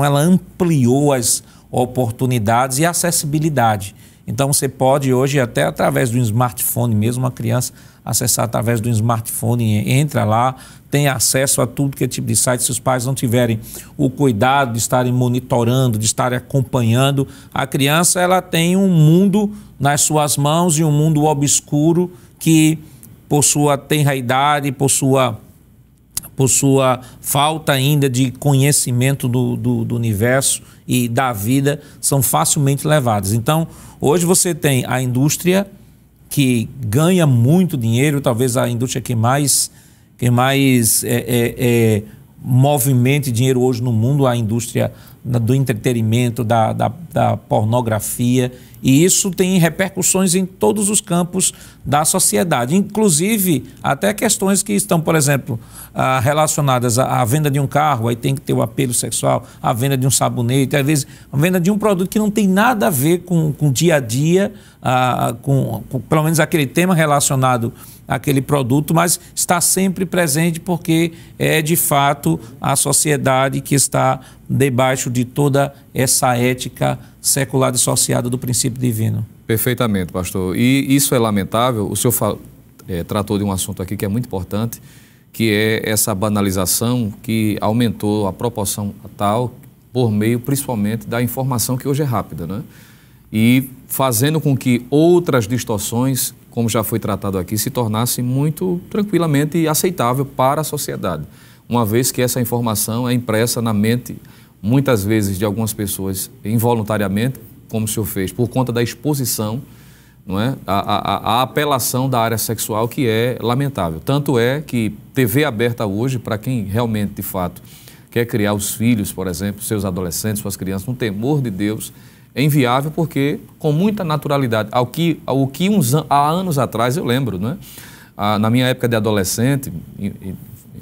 ela ampliou as oportunidades e acessibilidade. Então você pode hoje, até através do smartphone mesmo, uma criança acessar através do smartphone, entra lá, tem acesso a tudo que é tipo de site. Se os pais não tiverem o cuidado de estarem monitorando, de estarem acompanhando, a criança ela tem um mundo nas suas mãos e um mundo obscuro que, por sua tenra idade, por sua falta ainda de conhecimento do universo e da vida, são facilmente levadas. Então, hoje você tem a indústria que ganha muito dinheiro, talvez a indústria que mais movimente dinheiro hoje no mundo, a indústria do entretenimento, da pornografia, e isso tem repercussões em todos os campos da sociedade, inclusive até questões que estão, por exemplo, relacionadas à venda de um carro, aí tem que ter o apelo sexual, a venda de um sabonete, às vezes a venda de um produto que não tem nada a ver com o dia a dia, com pelo menos aquele tema relacionado àquele produto, mas está sempre presente porque é de fato a sociedade que está debaixo de toda essa ética secular dissociada do princípio divino. Perfeitamente, pastor. E isso é lamentável. O senhor tratou de um assunto aqui que é muito importante, que é essa banalização que aumentou a proporção tal por meio, principalmente, da informação que hoje é rápida, né? E fazendo com que outras distorções, como já foi tratado aqui, se tornassem muito tranquilamente aceitável para a sociedade, uma vez que essa informação é impressa na mente, muitas vezes de algumas pessoas involuntariamente, como o senhor fez, por conta da exposição, não é? A apelação da área sexual, que é lamentável. Tanto é que TV aberta hoje, para quem realmente, de fato, quer criar os filhos, por exemplo, seus adolescentes, suas crianças, no temor de Deus, é inviável porque, com muita naturalidade, há anos atrás, eu lembro, né? Na minha época de adolescente,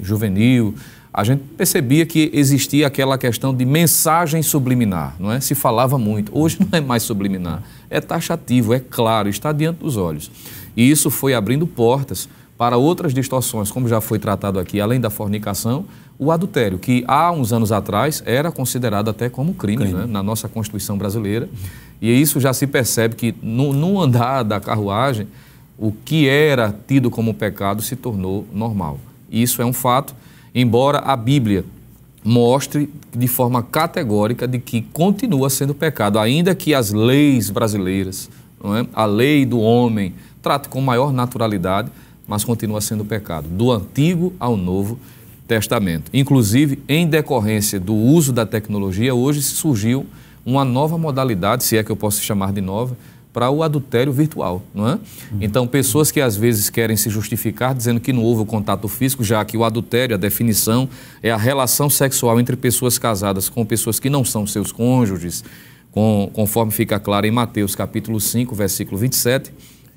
juvenil, a gente percebia que existia aquela questão de mensagem subliminar, não é? Se falava muito. Hoje não é mais subliminar, é taxativo, é claro, está diante dos olhos. E isso foi abrindo portas para outras distorções, como já foi tratado aqui, além da fornicação, o adultério, que há uns anos atrás era considerado até como crime. Né? Na nossa Constituição brasileira. E isso já se percebe que no andar da carruagem, o que era tido como pecado se tornou normal. E isso é um fato, embora a Bíblia mostre de forma categórica de que continua sendo pecado, ainda que as leis brasileiras, não é? A lei do homem trate com maior naturalidade, mas continua sendo pecado, do Antigo ao Novo Testamento. Inclusive, em decorrência do uso da tecnologia, hoje surgiu uma nova modalidade, se é que eu posso chamar de nova, para o adultério virtual, não é? Então, pessoas que às vezes querem se justificar dizendo que não houve o contato físico, já que o adultério, a definição, é a relação sexual entre pessoas casadas com pessoas que não são seus cônjuges, conforme fica claro em Mateus capítulo 5, versículo 27,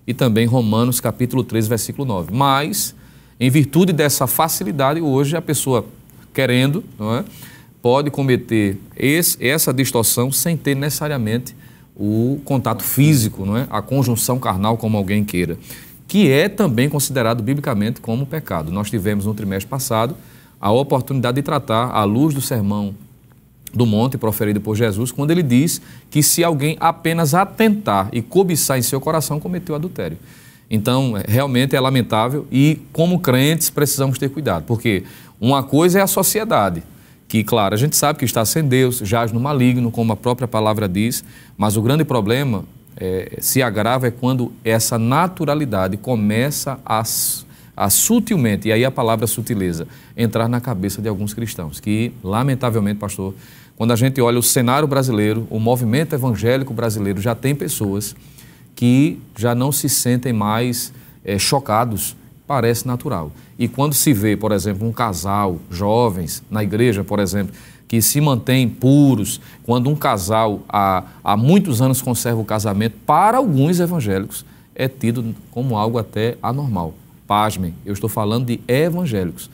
e também Romanos capítulo 3, versículo 9. Mas, em virtude dessa facilidade, hoje a pessoa querendo, não é, pode cometer essa distorção sem ter necessariamente o contato físico, não é? A conjunção carnal, como alguém queira, que é também considerado biblicamente como pecado. Nós tivemos no trimestre passado a oportunidade de tratar, à luz do sermão do monte proferido por Jesus, quando ele diz que se alguém apenas atentar e cobiçar em seu coração, cometeu adultério. Então, realmente é lamentável e, como crentes, precisamos ter cuidado, porque uma coisa é a sociedade, que, claro, a gente sabe que está sem Deus, jaz no maligno, como a própria palavra diz, mas o grande problema se agrava é quando essa naturalidade começa a sutilmente, e aí a palavra sutileza, entrar na cabeça de alguns cristãos, que, lamentavelmente, pastor, quando a gente olha o cenário brasileiro, o movimento evangélico brasileiro, já tem pessoas que já não se sentem mais chocados, parece natural. E quando se vê, por exemplo, um casal, jovens, na igreja, por exemplo, que se mantêm puros, quando um casal há muitos anos conserva o casamento, para alguns evangélicos é tido como algo até anormal. Pasmem, eu estou falando de evangélicos,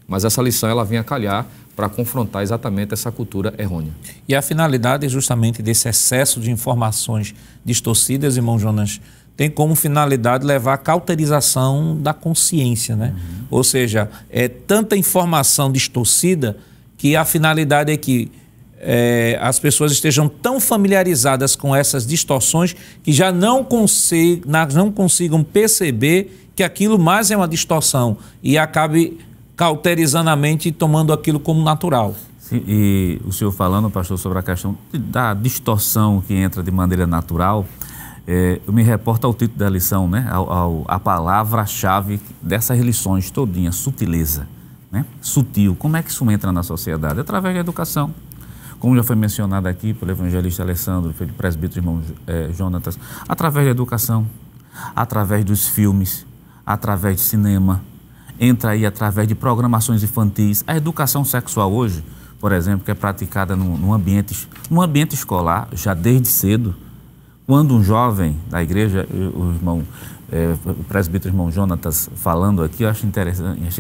mas essa lição ela vem a calhar para confrontar exatamente essa cultura errônea. E a finalidade justamente desse excesso de informações distorcidas, irmão Jonas, tem como finalidade levar à cauterização da consciência, né? Ou seja, é tanta informação distorcida que a finalidade é que as pessoas estejam tão familiarizadas com essas distorções que já não consigam perceber que aquilo mais é uma distorção e acabe cauterizando a mente e tomando aquilo como natural. Sim, e o senhor falando, pastor, sobre a questão da distorção que entra de maneira natural, eu me reporto ao título da lição, né? A palavra-chave dessas lições todinha, sutileza, né? Sutil. Como é que isso entra na sociedade? Através da educação. Como já foi mencionado aqui pelo evangelista Alessandro, pelo presbítero irmão Jonatas, através da educação, através dos filmes, através de cinema, entra aí através de programações infantis. A educação sexual hoje, por exemplo, que é praticada num ambiente escolar, já desde cedo. Quando um jovem da igreja, o presbítero irmão Jonatas falando aqui, eu achei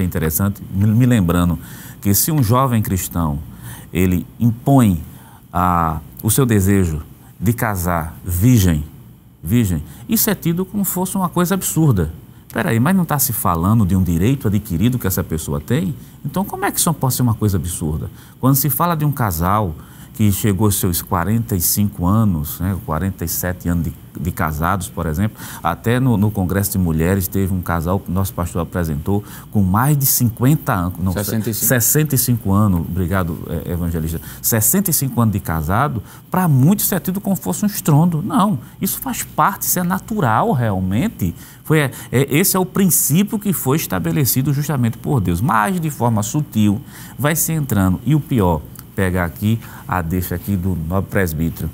interessante, me lembrando que se um jovem cristão, ele impõe o seu desejo de casar virgem, isso é tido como se fosse uma coisa absurda. Espera aí, mas não está se falando de um direito adquirido que essa pessoa tem? Então como é que isso pode ser uma coisa absurda? Quando se fala de um casal que chegou aos seus 45 anos, né, 47 anos de casados, por exemplo, até no Congresso de Mulheres teve um casal que o nosso pastor apresentou com mais de 50 anos, não, 65 anos, obrigado, evangelista, 65 anos de casado, para muitos isso é tido como se fosse um estrondo. Não, isso faz parte, isso é natural realmente. Esse é o princípio que foi estabelecido justamente por Deus, mas de forma sutil vai se entrando. E o pior, pegar aqui a deixa aqui do nobre presbítero.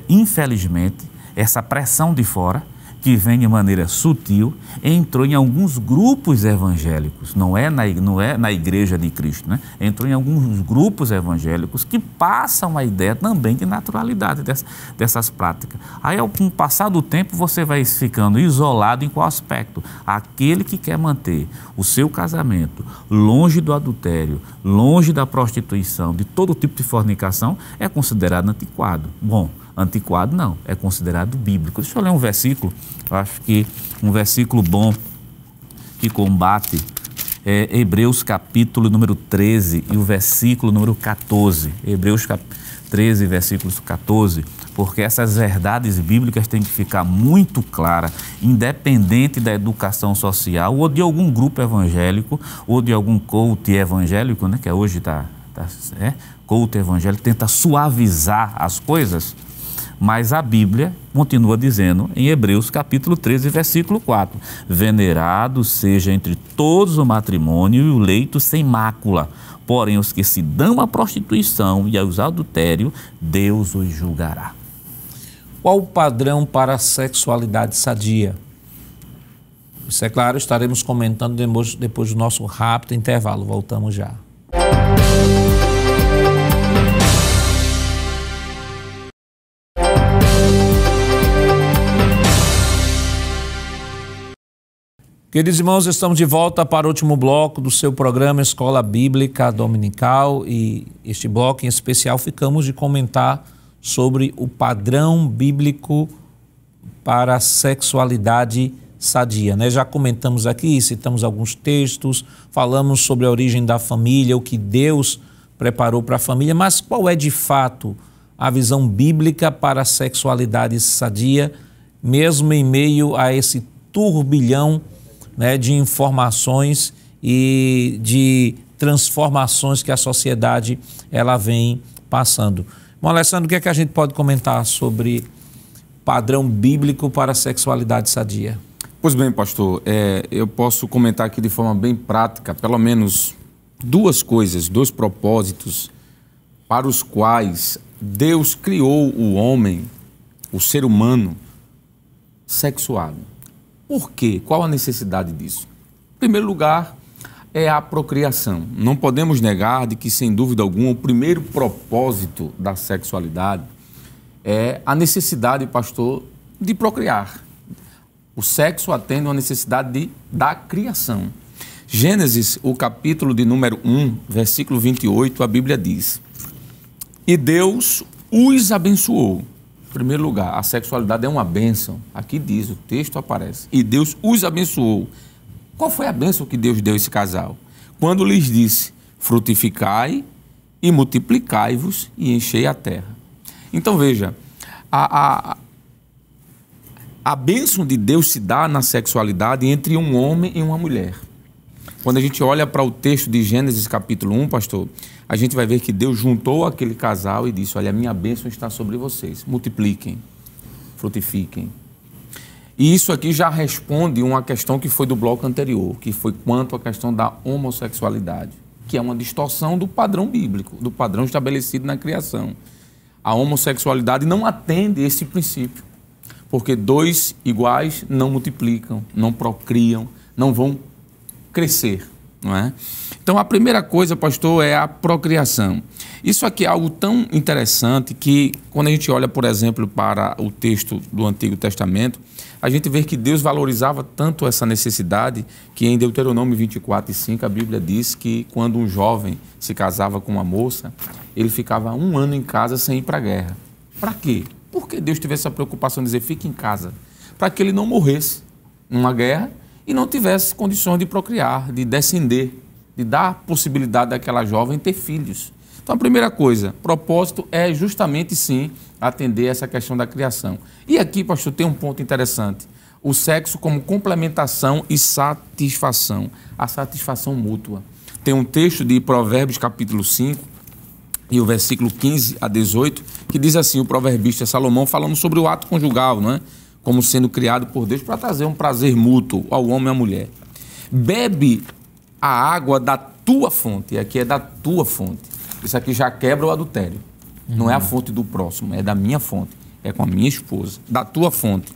Infelizmente, essa pressão de fora, que vem de maneira sutil, entrou em alguns grupos evangélicos, não é na igreja de Cristo, né? Entrou em alguns grupos evangélicos que passam a ideia também de naturalidade dessas práticas. Aí, com o passar do tempo, você vai ficando isolado em qual aspecto? Aquele que quer manter o seu casamento longe do adultério, longe da prostituição, de todo tipo de fornicação, é considerado antiquado. Bom, antiquado não, é considerado bíblico. Deixa eu ler um versículo, eu acho que um versículo bom que combate Hebreus capítulo número 13 e o versículo número 14. Hebreus 13, versículos 14, porque essas verdades bíblicas têm que ficar muito claras, independente da educação social ou de algum grupo evangélico ou de algum coach evangélico, né, que hoje está culto evangélico, tenta suavizar as coisas, mas a Bíblia continua dizendo em Hebreus capítulo 13, versículo 4, venerado seja entre todos o matrimônio e o leito sem mácula, porém os que se dão à prostituição e aos adultérios, Deus os julgará. Qual o padrão para a sexualidade sadia? Isso é claro, estaremos comentando depois do nosso rápido intervalo. Voltamos já. Queridos irmãos, estamos de volta para o último bloco do seu programa Escola Bíblica Dominical, e este bloco em especial ficamos de comentar sobre o padrão bíblico para a sexualidade sadia, né? Já comentamos aqui, citamos alguns textos, falamos sobre a origem da família, o que Deus preparou para a família, mas qual é de fato a visão bíblica para a sexualidade sadia, mesmo em meio a esse turbilhão, né, de informações e de transformações que a sociedade ela vem passando? Bom, Alessandro, o que é que a gente pode comentar sobre padrão bíblico para a sexualidade sadia? Pois bem, pastor, eu posso comentar aqui de forma bem prática, pelo menos duas coisas, dois propósitos para os quais Deus criou o homem, o ser humano, sexuado. Por quê? Qual a necessidade disso? Em primeiro lugar, é a procriação. Não podemos negar de que, sem dúvida alguma, o primeiro propósito da sexualidade é a necessidade, pastor, de procriar. O sexo atende a necessidade da criação. Gênesis, o capítulo de número 1, versículo 28, a Bíblia diz: e Deus os abençoou. Em primeiro lugar, a sexualidade é uma bênção. Aqui diz, o texto aparece. E Deus os abençoou. Qual foi a bênção que Deus deu a esse casal? Quando lhes disse: frutificai e multiplicai-vos e enchei a terra. Então veja, a bênção de Deus se dá na sexualidade entre um homem e uma mulher. Quando a gente olha para o texto de Gênesis capítulo 1, pastor, a gente vai ver que Deus juntou aquele casal e disse: olha, a minha bênção está sobre vocês, multipliquem, frutifiquem. E isso aqui já responde uma questão que foi do bloco anterior, que foi quanto à questão da homossexualidade, que é uma distorção do padrão bíblico, do padrão estabelecido na criação. A homossexualidade não atende esse princípio, porque dois iguais não multiplicam, não procriam, não vão crescer, não é? Então, a primeira coisa, pastor, é a procriação. Isso aqui é algo tão interessante que, quando a gente olha, por exemplo, para o texto do Antigo Testamento, a gente vê que Deus valorizava tanto essa necessidade que em Deuteronômio 24:5 a Bíblia diz que quando um jovem se casava com uma moça, ele ficava 1 ano em casa sem ir para a guerra. Para quê? Porque Deus teve essa preocupação de dizer: fique em casa, para que ele não morresse numa guerra e não tivesse condições de procriar, de descender, de dar a possibilidade daquela jovem ter filhos. Então, a primeira coisa, propósito é justamente, sim, atender essa questão da criação. E aqui, pastor, tem um ponto interessante. O sexo como complementação e satisfação. A satisfação mútua. Tem um texto de Provérbios, capítulo 5, e o versículo 15 a 18, que diz assim, o proverbista Salomão falando sobre o ato conjugal, não é? Como sendo criado por Deus para trazer um prazer mútuo ao homem e à mulher. Bebe a água da tua fonte, e aqui é da tua fonte. Isso aqui já quebra o adultério. Não é a fonte do próximo, é da minha fonte. É com a minha esposa, da tua fonte.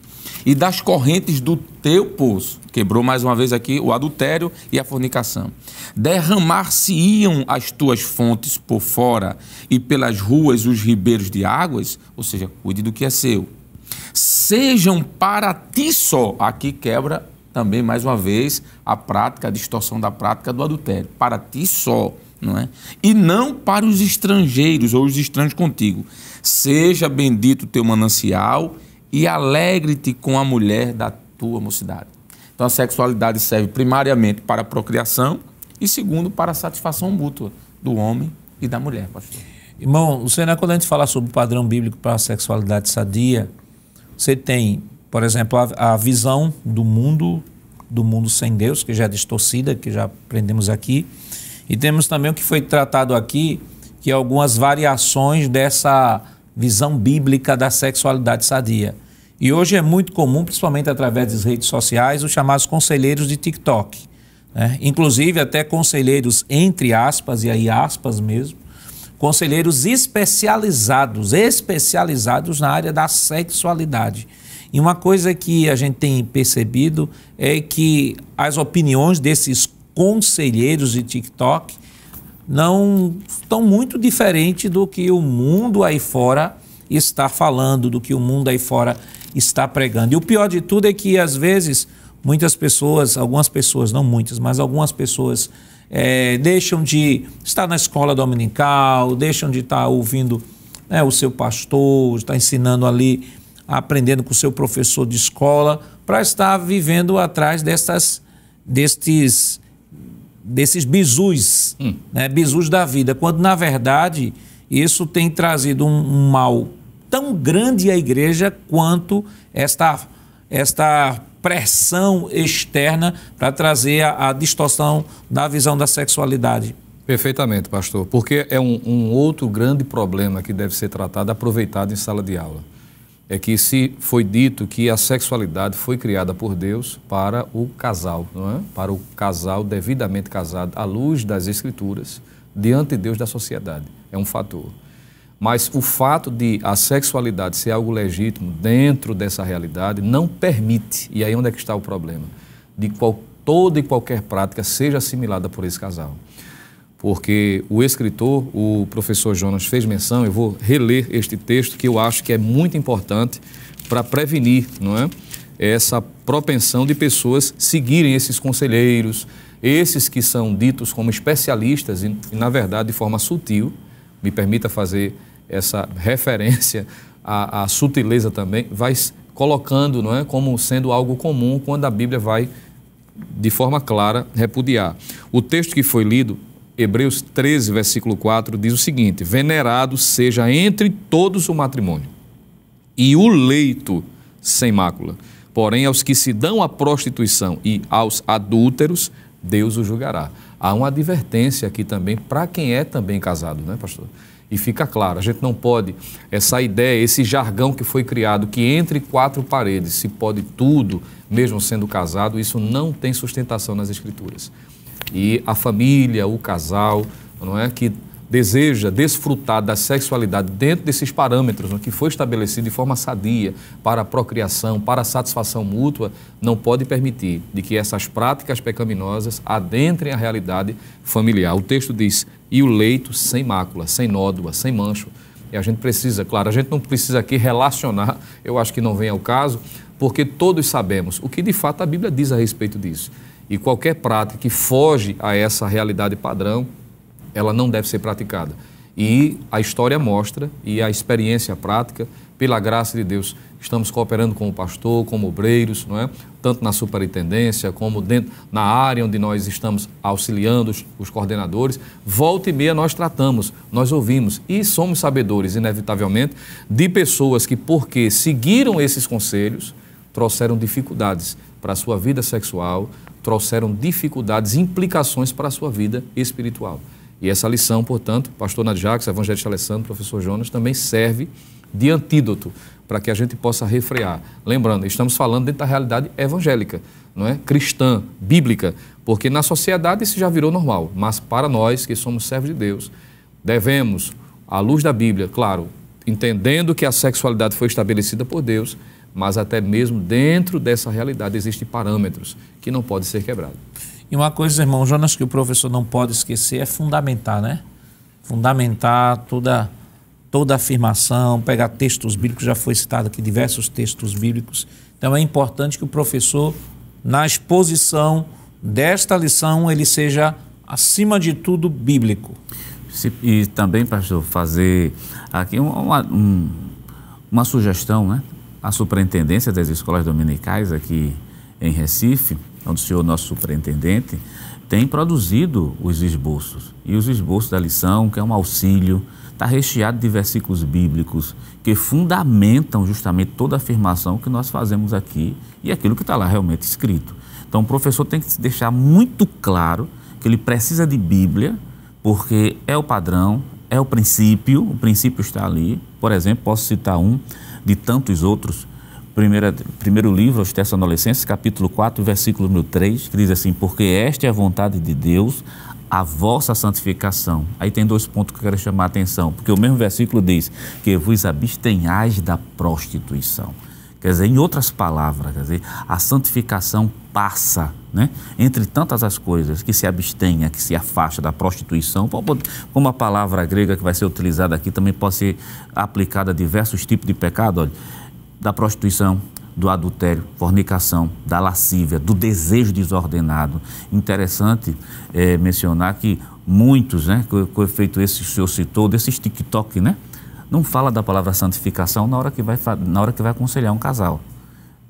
E das correntes do teu poço. Quebrou mais uma vez aqui o adultério e a fornicação. Derramar-se-iam as tuas fontes por fora e pelas ruas os ribeiros de águas, ou seja, cuide do que é seu. Sejam para ti só. Aqui quebra também mais uma vez a prática, a distorção da prática do adultério. Para ti só. Não é? E não para os estrangeiros ou os estranhos contigo. Seja bendito o teu manancial e alegre-te com a mulher da tua mocidade. Então a sexualidade serve primariamente para a procriação e segundo para a satisfação mútua do homem e da mulher, pastor. Irmão, quando a gente fala sobre o padrão bíblico para a sexualidade sadia, você tem, por exemplo, a visão do mundo sem Deus, que já é distorcida, que já aprendemos aqui. E temos também o que foi tratado aqui que algumas variações dessa visão bíblica da sexualidade sadia. E hoje é muito comum, principalmente através das redes sociais, os chamados conselheiros de TikTok, né? Inclusive até conselheiros, entre aspas, e aí aspas mesmo, conselheiros especializados na área da sexualidade. E uma coisa que a gente tem percebido é que as opiniões desses conselheiros de TikTok não estão muito diferentes do que o mundo aí fora está falando, do que o mundo aí fora está pregando. E o pior de tudo é que, às vezes, muitas pessoas, algumas pessoas, não muitas, mas algumas pessoas deixam de estar na escola dominical, deixam de estar ouvindo, né, o seu pastor, estar ensinando ali, aprendendo com o seu professor de escola, para estar vivendo atrás desses bizus, né, bizus da vida, quando, na verdade, isso tem trazido um mal tão grande à igreja quanto esta pressão externa para trazer a distorção da visão da sexualidade. Perfeitamente, pastor, porque é um outro grande problema que deve ser tratado, aproveitado em sala de aula. É que se foi dito que a sexualidade foi criada por Deus para o casal, não é? Para o casal devidamente casado, à luz das Escrituras, diante de Deus, da sociedade. É um fator. Mas o fato de a sexualidade ser algo legítimo dentro dessa realidade não permite, e aí onde é que está o problema, de toda e qualquer prática seja assimilada por esse casal. Porque o escritor, o professor Jonas, fez menção, eu vou reler este texto que eu acho que é muito importante para prevenir, não é, essa propensão de pessoas seguirem esses conselheiros, esses que são ditos como especialistas e na verdade, de forma sutil, me permita fazer essa referência à sutileza também, vai colocando, não é, como sendo algo comum quando a Bíblia vai, de forma clara, repudiar. O texto que foi lido, Hebreus 13, versículo 4, diz o seguinte: venerado seja entre todos o matrimônio e o leito sem mácula. Porém, aos que se dão à prostituição e aos adúlteros, Deus o julgará. Há uma advertência aqui também para quem é também casado, né, pastor? E fica claro, a gente não pode, essa ideia, esse jargão que foi criado, que entre quatro paredes se pode tudo, mesmo sendo casado, isso não tem sustentação nas Escrituras. E a família, o casal, não é, que deseja desfrutar da sexualidade dentro desses parâmetros, que foi estabelecido de forma sadia para a procriação, para a satisfação mútua, não pode permitir de que essas práticas pecaminosas adentrem a realidade familiar. O texto diz, e o leito sem mácula, sem nódoa, sem mancho. E a gente precisa, claro, a gente não precisa aqui relacionar, eu acho que não vem ao caso, porque todos sabemos o que de fato a Bíblia diz a respeito disso. E qualquer prática que foge a essa realidade padrão, ela não deve ser praticada. E a história mostra, e a experiência prática, pela graça de Deus, estamos cooperando com o pastor, como obreiros, não é? Tanto na superintendência, como dentro, na área onde nós estamos auxiliando os coordenadores. Volta e meia nós tratamos, nós ouvimos e somos sabedores, inevitavelmente, de pessoas que, porque seguiram esses conselhos, trouxeram dificuldades para a sua vida sexual, trouxeram dificuldades, implicações para a sua vida espiritual. E essa lição, portanto, pastor Nadir Jacques, evangelista Alessandro, professor Jonas, também serve de antídoto para que a gente possa refrear. Lembrando, estamos falando dentro da realidade evangélica, não é? Cristã, bíblica, porque na sociedade isso já virou normal, mas para nós que somos servos de Deus, devemos, à luz da Bíblia, claro, entendendo que a sexualidade foi estabelecida por Deus, mas até mesmo dentro dessa realidade existem parâmetros que não podem ser quebrados. E uma coisa, irmão Jonas, que o professor não pode esquecer é fundamentar, né? Fundamentar toda afirmação, pegar textos bíblicos, já foi citado aqui diversos textos bíblicos. Então é importante que o professor, na exposição desta lição, ele seja, acima de tudo, bíblico. E também, pastor, fazer aqui uma sugestão, né? A superintendência das escolas dominicais aqui em Recife, onde o senhor, nosso superintendente, tem produzido os esboços. E os esboços da lição, que é um auxílio, está recheado de versículos bíblicos que fundamentam justamente toda a afirmação que nós fazemos aqui e aquilo que está lá realmente escrito. Então o professor tem que deixar muito claro que ele precisa de Bíblia, porque é o padrão, é o princípio está ali. Por exemplo, posso citar um de tantos outros. Primeiro livro aos Tessalonicenses, capítulo 4, versículo número 3, que diz assim: porque esta é a vontade de Deus, a vossa santificação. Aí tem 2 pontos que eu quero chamar a atenção, porque o mesmo versículo diz que vos abstenhais da prostituição. Quer dizer, em outras palavras, quer dizer, a santificação passa, né, entre tantas as coisas, que se abstenha, que se afasta da prostituição, como a palavra grega que vai ser utilizada aqui também pode ser aplicada a diversos tipos de pecado, olha, da prostituição, do adultério, fornicação, da lascívia, do desejo desordenado. Interessante mencionar que muitos, né, com o efeito esse que o senhor citou, desses TikTok, né, não fala da palavra santificação na hora que vai aconselhar um casal.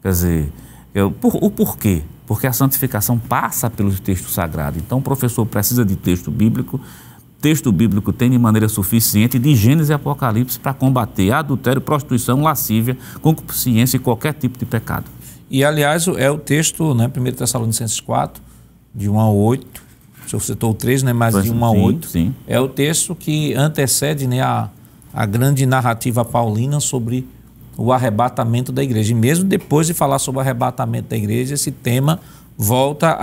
Quer dizer, o porquê? Porque a santificação passa pelo texto sagrado. Então o professor precisa de texto bíblico. Texto bíblico tem de maneira suficiente de Gênesis e Apocalipse para combater adultério, prostituição, lascívia, concupiscência e qualquer tipo de pecado. E, aliás, é o texto, né, 1 Tessalonicenses 4, de 1 a 8, o senhor citou o 3, né, mas de 1 a 8, sim. É o texto que antecede, né, a grande narrativa paulina sobre o arrebatamento da igreja. E mesmo depois de falar sobre o arrebatamento da igreja, esse tema volta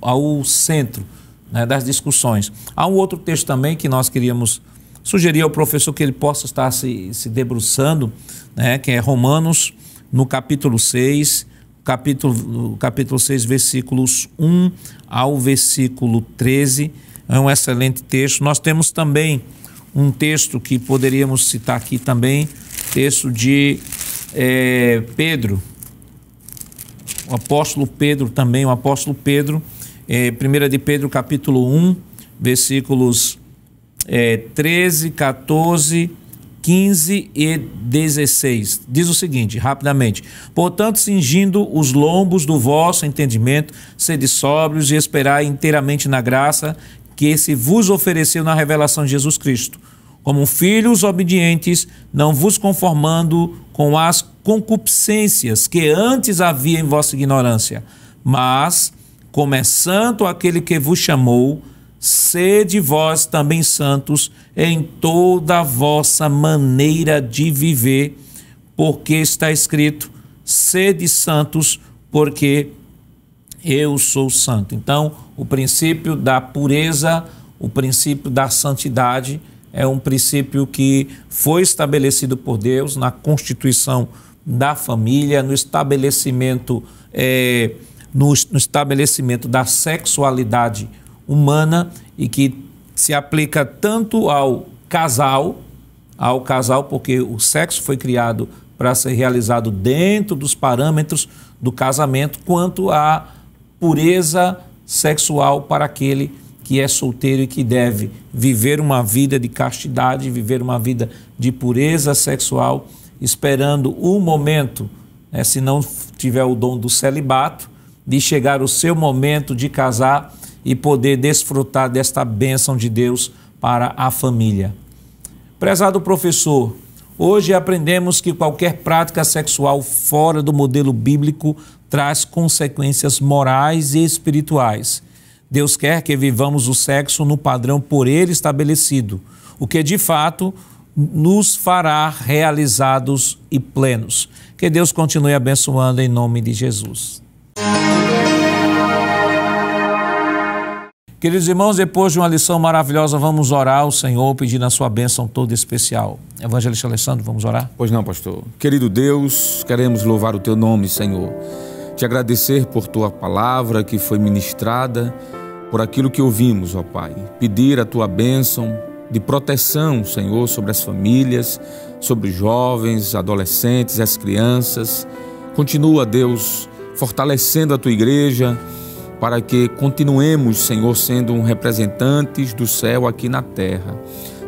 ao centro, né, das discussões. Há um outro texto também que nós queríamos sugerir ao professor que ele possa estar se debruçando, né, que é Romanos, no capítulo 6, capítulo 6, versículos 1 ao versículo 13. É um excelente texto. Nós temos também um texto que poderíamos citar aqui também, texto de Pedro, o apóstolo Pedro também, 1 de Pedro, capítulo 1, versículos 13, 14, 15 e 16. Diz o seguinte, rapidamente: portanto, cingindo os lombos do vosso entendimento, sede sóbrios e esperai inteiramente na graça que se vos ofereceu na revelação de Jesus Cristo. Como filhos obedientes, não vos conformando com as concupiscências que antes havia em vossa ignorância, mas, como é santo aquele que vos chamou, sede vós também santos em toda a vossa maneira de viver, porque está escrito: sede santos, porque eu sou santo. Então, o princípio da pureza, o princípio da santidade é um princípio que foi estabelecido por Deus na constituição da família, no estabelecimento da sexualidade humana, e que se aplica tanto ao casal, porque o sexo foi criado para ser realizado dentro dos parâmetros do casamento, quanto à pureza sexual para aquele que é solteiro e que deve viver uma vida de castidade, viver uma vida de pureza sexual, esperando o momento, se não tiver o dom do celibato, de chegar o seu momento de casar e poder desfrutar desta bênção de Deus para a família. Prezado professor, hoje aprendemos que qualquer prática sexual fora do modelo bíblico traz consequências morais e espirituais. Deus quer que vivamos o sexo no padrão por Ele estabelecido, o que de fato nos fará realizados e plenos. Que Deus continue abençoando em nome de Jesus. Queridos irmãos, depois de uma lição maravilhosa, vamos orar ao Senhor, pedindo a sua bênção toda especial. Evangelista Alessandro, vamos orar? Pois não, pastor. Querido Deus, queremos louvar o teu nome, Senhor. Te agradecer por tua palavra que foi ministrada, por aquilo que ouvimos, ó Pai. Pedir a tua bênção de proteção, Senhor, sobre as famílias, sobre os jovens, adolescentes, as crianças. Continua, Deus, fortalecendo a tua igreja, para que continuemos, Senhor, sendo representantes do céu aqui na terra.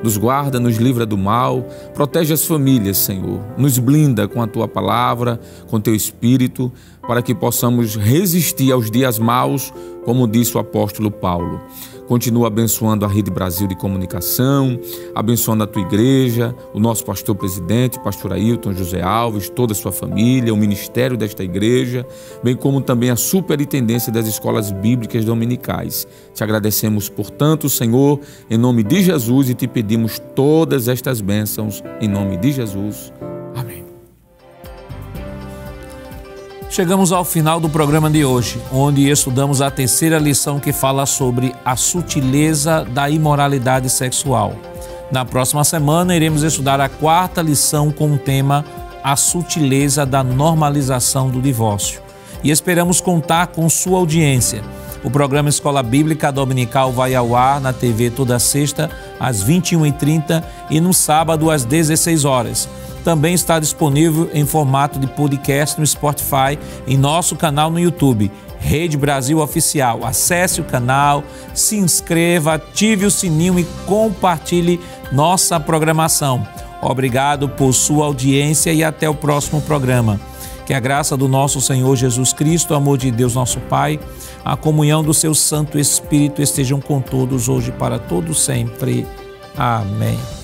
Nos guarda, nos livra do mal, protege as famílias, Senhor. Nos blinda com a Tua palavra, com Teu Espírito, para que possamos resistir aos dias maus, como disse o apóstolo Paulo. Continua abençoando a Rede Brasil de Comunicação, abençoando a tua igreja, o nosso pastor presidente, pastor Ailton José Alves, toda a sua família, o ministério desta igreja, bem como também a superintendência das escolas bíblicas dominicais. Te agradecemos por tanto, Senhor, em nome de Jesus, e te pedimos todas estas bênçãos em nome de Jesus. Amém. Chegamos ao final do programa de hoje, onde estudamos a terceira lição que fala sobre a sutileza da imoralidade sexual. Na próxima semana, iremos estudar a quarta lição com o tema A sutileza da normalização do divórcio. E esperamos contar com sua audiência. O programa Escola Bíblica Dominical vai ao ar na TV toda sexta, às 21h30 e no sábado, às 16 horas. Também está disponível em formato de podcast no Spotify, em nosso canal no YouTube, Rede Brasil Oficial. Acesse o canal, se inscreva, ative o sininho e compartilhe nossa programação. Obrigado por sua audiência e até o próximo programa. Que a graça do nosso Senhor Jesus Cristo, o amor de Deus nosso Pai, a comunhão do seu Santo Espírito estejam com todos hoje para todos sempre. Amém.